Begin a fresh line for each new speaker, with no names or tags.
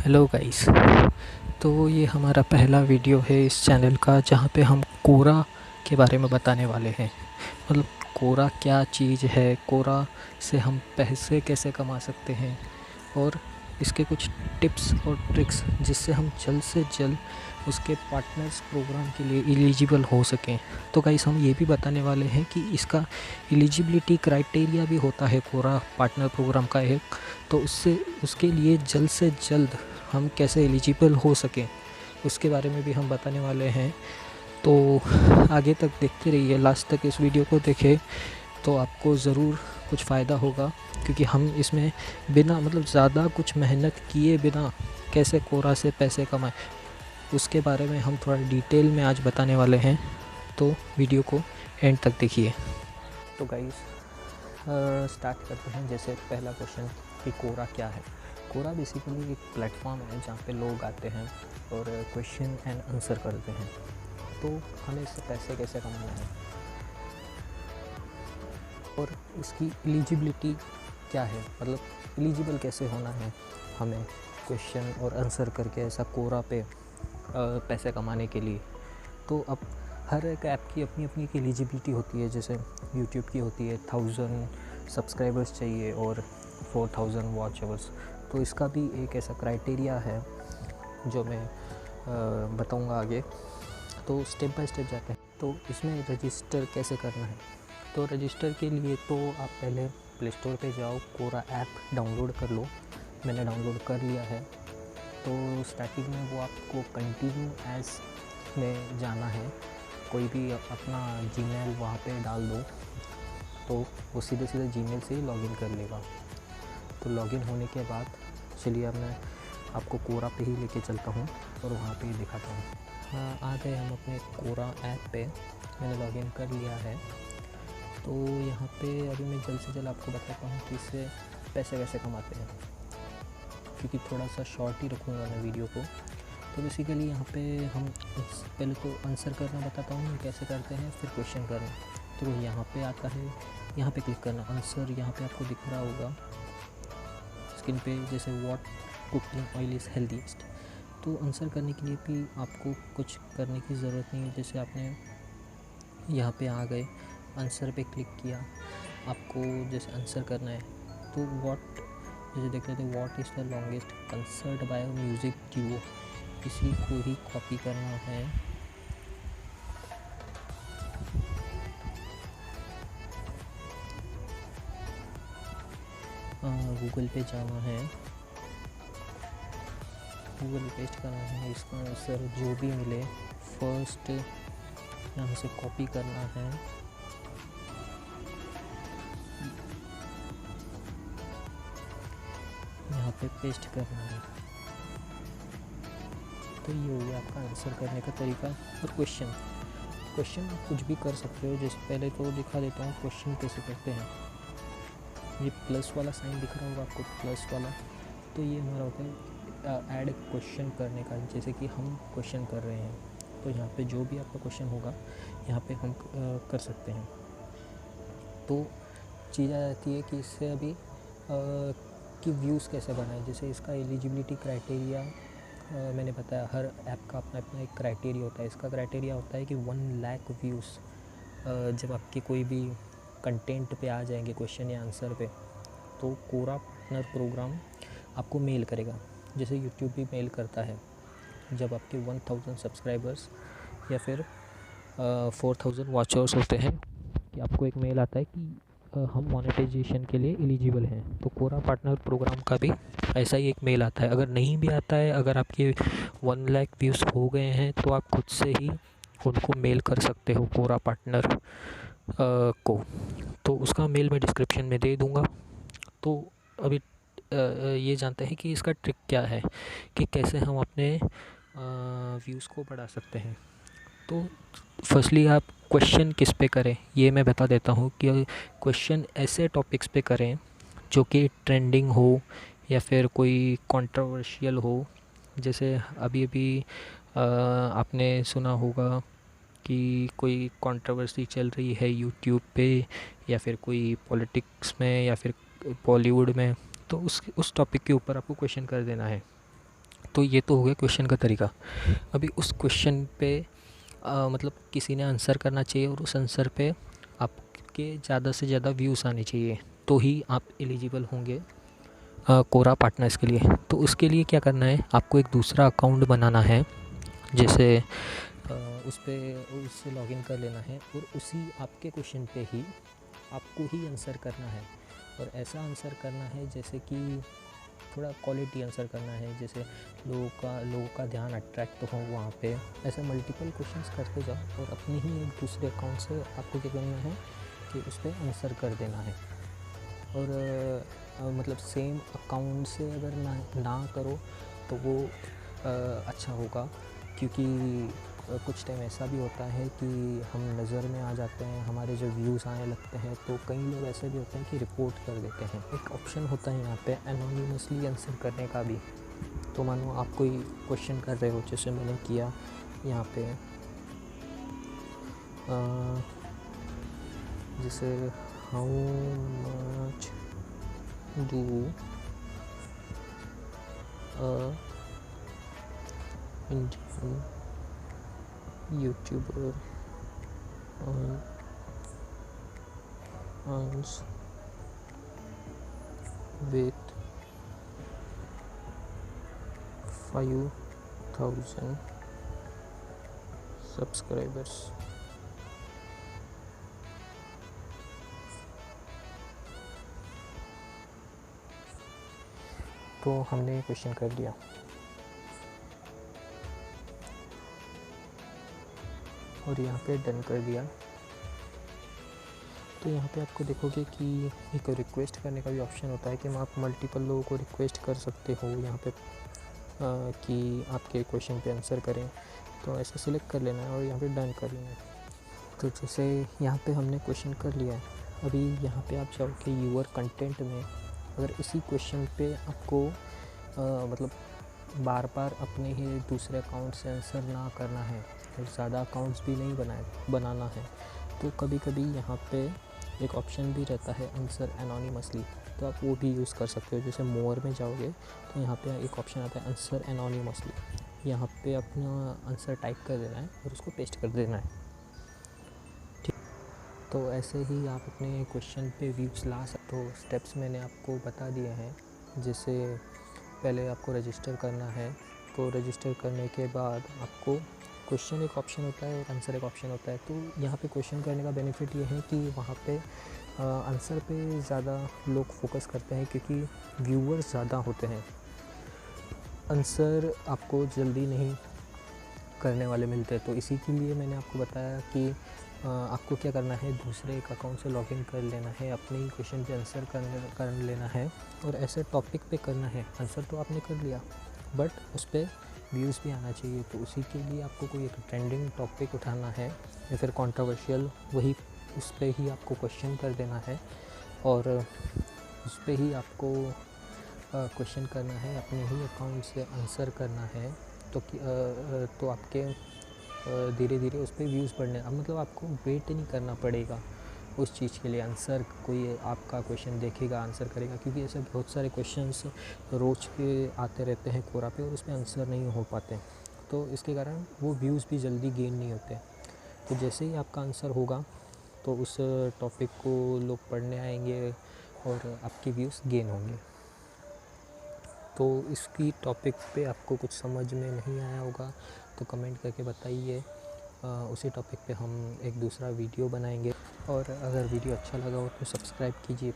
Hello guys. तो ये हमारा पहला वीडियो है इस चैनल का जहाँ पे हम कोरा के बारे में बताने वाले हैं। मतलब कोरा क्या चीज़ है, कोरा से हम पैसे कैसे कमा सकते हैं और इसके कुछ टिप्स और ट्रिक्स जिससे हम जल्द से जल्द उसके पार्टनर्स प्रोग्राम के लिए एलिजिबल हो सकें। तो गाइस हम ये भी बताने वाले हैं कि इसका एलिजिबिलिटी क्राइटेरिया भी होता है कोरा पार्टनर प्रोग्राम का एक, तो उसके लिए जल्द से जल्द हम कैसे एलिजिबल हो सकें उसके बारे में भी हम बताने वाले हैं। तो आगे तक देखते रहिए, लास्ट तक इस वीडियो को देखें तो आपको ज़रूर कुछ फ़ायदा होगा, क्योंकि हम इसमें बिना ज़्यादा कुछ मेहनत किए बिना कैसे कोरा से पैसे कमाएं उसके बारे में हम थोड़ा डिटेल में आज बताने वाले हैं। तो वीडियो को एंड तक देखिए। तो गाइस स्टार्ट करते हैं। जैसे पहला क्वेश्चन कि कोरा क्या है। कोरा बेसिकली एक प्लेटफॉर्म है जहाँ पे लोग आते हैं और क्वेश्चन एंड आंसर करते हैं। तो हमें इससे पैसे कैसे कमाना है और इसकी एलिजिबिलिटी क्या है, एलिजिबल कैसे होना है हमें क्वेश्चन और आंसर करके ऐसा कोरा पे पैसे कमाने के लिए। तो अब हर एक ऐप की अपनी अपनी एक एलिजिबिलिटी होती है। जैसे यूट्यूब की होती है 1000 सब्सक्राइबर्स चाहिए और 4000 वॉच आवर्स। तो इसका भी एक ऐसा क्राइटेरिया है जो मैं बताऊंगा आगे। तो स्टेप बाय स्टेप जाते हैं। तो इसमें रजिस्टर कैसे करना है। तो रजिस्टर के लिए तो आप पहले प्ले स्टोर पे जाओ, कोरा ऐप डाउनलोड कर लो। मैंने डाउनलोड कर लिया है। तो स्टार्टिंग में वो आपको कंटिन्यू एज में जाना है। कोई भी अपना जीमेल वहाँ पे डाल दो तो वो सीधे सीधे जीमेल से ही लॉगिन कर लेगा। तो लॉगिन होने के बाद चलिए अब मैं आपको कोरा पे ही लेके चलता हूँ और वहाँ पे ही दिखाता हूँ। हाँ, आ गए हम अपने कोरा ऐप पे। मैंने लॉगिन कर लिया है। तो यहाँ पे अभी मैं जल्द से जल्द आपको बताता हूँ कि इससे पैसे कैसे कमाते हैं, क्योंकि थोड़ा सा शॉर्ट ही रखूँगा मैं वीडियो को। तो बेसिकली यहाँ पे हम पहले तो आंसर करना बताता हूँ कैसे करते हैं, फिर क्वेश्चन करना। तो यहाँ पे आता है, यहाँ पे क्लिक करना आंसर। यहाँ पे आपको दिख रहा होगा स्क्रीन पे जैसे what cooking oil is healthiest. तो आंसर करने के लिए भी आपको कुछ करने की ज़रूरत नहीं है। जैसे आपने यहाँ पे आ गए, आंसर पे क्लिक किया, आपको जैसे आंसर करना है तो व्हाट जैसे देख रहे थे what is the longest concert by music duo, इसी को ही कॉपी करना है। गूगल पे जाना है, गूगल पेस्ट करना है, इसका आंसर जो भी मिले फर्स्ट यहाँ से कॉपी करना है। यहाँ पे पेस्ट करना है। तो ये हो गया आपका आंसर करने का तरीका। और क्वेश्चन कुछ भी कर सकते हो। जैसे पहले तो दिखा देता हूँ क्वेश्चन कैसे करते हैं। ये प्लस वाला साइन दिख रहा होगा आपको, प्लस वाला। तो ये हमारा होता है ऐड क्वेश्चन करने का। जैसे कि हम क्वेश्चन कर रहे हैं तो यहाँ पे जो भी आपका क्वेश्चन होगा यहाँ पे हम कर सकते हैं। तो चीज़ आ जाती है कि इससे अभी कि व्यूज़ कैसे बनाए। जैसे इसका एलिजिबिलिटी क्राइटेरिया मैंने बताया, हर ऐप का अपना अपना एक क्राइटेरिया होता है। इसका क्राइटेरिया होता है कि 1 लाख व्यूज़ जब आपके कोई भी कंटेंट पे आ जाएंगे क्वेश्चन या आंसर पे, तो कोरा पार्टनर प्रोग्राम आपको मेल करेगा। जैसे यूट्यूब भी मेल करता है जब आपके 1000 सब्सक्राइबर्स या फिर 4000 वॉचर्स होते हैं, कि आपको एक मेल आता है कि हम मोनेटाइजेशन के लिए एलिजिबल हैं। तो कोरा पार्टनर प्रोग्राम का भी ऐसा ही एक मेल आता है। अगर नहीं भी आता है, अगर आपके 1 लाख व्यूज़ हो गए हैं तो आप खुद से ही उनको मेल कर सकते हो कोरा पार्टनर को। तो उसका मेल मैं डिस्क्रिप्शन में दे दूँगा। तो अभी ये जानते हैं कि इसका ट्रिक क्या है, कि कैसे हम अपने व्यूज़ को बढ़ा सकते हैं। तो फर्स्टली आप क्वेश्चन किस पे करें ये मैं बता देता हूँ कि क्वेश्चन ऐसे टॉपिक्स पे करें जो कि ट्रेंडिंग हो या फिर कोई कंट्रोवर्शियल हो। जैसे अभी अभी आपने सुना होगा कि कोई कंट्रोवर्सी चल रही है यूट्यूब पे, या फिर कोई पॉलिटिक्स में या फिर बॉलीवुड में, तो उस टॉपिक के ऊपर आपको क्वेश्चन कर देना है। तो ये तो हो गया क्वेश्चन का तरीका। अभी उस क्वेश्चन पे मतलब किसी ने आंसर करना चाहिए और उस आंसर पे आपके ज़्यादा से ज़्यादा व्यूज़ आने चाहिए, तो ही आप एलिजिबल होंगे कोरा पार्टनर्स के लिए। तो उसके लिए क्या करना है, आपको एक दूसरा अकाउंट बनाना है, जैसे उस पर उससे लॉगिन कर लेना है और उसी आपके क्वेश्चन पे ही आपको ही आंसर करना है। और ऐसा आंसर करना है जैसे कि थोड़ा क्वालिटी आंसर करना है, जैसे लोगों का ध्यान अट्रैक्ट हो वहाँ पे। ऐसे मल्टीपल क्वेश्चंस करते जाओ और अपने ही एक दूसरे अकाउंट से आपको क्या करना है कि उस पर आंसर कर देना है। और मतलब सेम अकाउंट से अगर ना करो तो वो अच्छा होगा, क्योंकि कुछ टाइम ऐसा भी होता है कि हम नज़र में आ जाते हैं, हमारे जो व्यूज़ आने लगते हैं, तो कई लोग ऐसे भी होते हैं कि रिपोर्ट कर देते हैं। एक ऑप्शन होता है यहाँ पे एनोनिमसली आंसर करने का भी। तो मानो आप कोई क्वेश्चन कर रहे हो, जैसे मैंने किया यहाँ पे, जैसे how much do Indian YouTuber earns with 5,000 subscribers। तो हमने क्वेश्चन कर लिया और यहाँ पे डन कर दिया। तो यहाँ पे आपको देखोगे कि एक रिक्वेस्ट करने का भी ऑप्शन होता है कि आप मल्टीपल लोगों को रिक्वेस्ट कर सकते हो यहाँ पे कि आपके क्वेश्चन पे आंसर करें। तो ऐसे सिलेक्ट कर लेना है और यहाँ पे डन कर लेना है। तो जैसे यहाँ पे हमने क्वेश्चन कर लिया है, अभी यहाँ पे आप चाहो कि यूअर कंटेंट में अगर इसी क्वेश्चन पे आपको मतलब बार बार अपने ही दूसरे अकाउंट से आंसर ना करना है और ज़्यादा अकाउंट्स भी नहीं बनाना है, तो कभी कभी यहाँ पे एक ऑप्शन भी रहता है आंसर एनोनिमसली, तो आप वो भी यूज़ कर सकते हो। जैसे मोर में जाओगे तो यहाँ पे एक ऑप्शन आता है आंसर एनोनिमसली, यहाँ पे अपना आंसर टाइप कर देना है और उसको पेस्ट कर देना है। ठीक, तो ऐसे ही आप अपने क्वेश्चन पे व्यूज़ ला सकते हो। स्टेप्स मैंने आपको बता दिए हैं। जैसे पहले आपको रजिस्टर करना है, तो रजिस्टर करने के बाद आपको क्वेश्चन एक ऑप्शन होता है और आंसर एक ऑप्शन होता है। तो यहाँ पे क्वेश्चन करने का बेनिफिट ये है कि वहाँ पे आंसर पे ज़्यादा लोग फोकस करते हैं, क्योंकि व्यूअर्स ज़्यादा होते हैं। आंसर आपको जल्दी नहीं करने वाले मिलते हैं, तो इसी के लिए मैंने आपको बताया कि आपको क्या करना है, दूसरे एक अकाउंट से लॉगिन कर लेना है, अपने ही क्वेश्चन पे आंसर कर लेना है और ऐसे टॉपिक पे करना है। आंसर तो आपने कर लिया बट उस पर व्यूज़ भी आना चाहिए, तो उसी के लिए आपको कोई एक ट्रेंडिंग टॉपिक उठाना है या फिर कंट्रोवर्शियल, वही उस पर ही आपको क्वेश्चन कर देना है और उस पर ही आपको क्वेश्चन करना है, अपने ही अकाउंट से आंसर करना है। तो आपके धीरे धीरे उस पर व्यूज़ बढ़ने, अब मतलब आपको वेट नहीं करना पड़ेगा उस चीज़ के लिए। आंसर कोई आपका क्वेश्चन देखेगा, आंसर करेगा, क्योंकि ऐसे बहुत सारे क्वेश्चंस रोज़ के आते रहते हैं कोरा पे और उसमें आंसर नहीं हो पाते, तो इसके कारण वो व्यूज़ भी जल्दी गेन नहीं होते। तो जैसे ही आपका आंसर होगा तो उस टॉपिक को लोग पढ़ने आएंगे और आपके व्यूज़ गेन होंगे। तो इसकी टॉपिक पे आपको कुछ समझ में नहीं आया होगा तो कमेंट करके बताइए, उसी टॉपिक पे हम एक दूसरा वीडियो बनाएंगे। और अगर वीडियो अच्छा लगा हो तो सब्सक्राइब कीजिए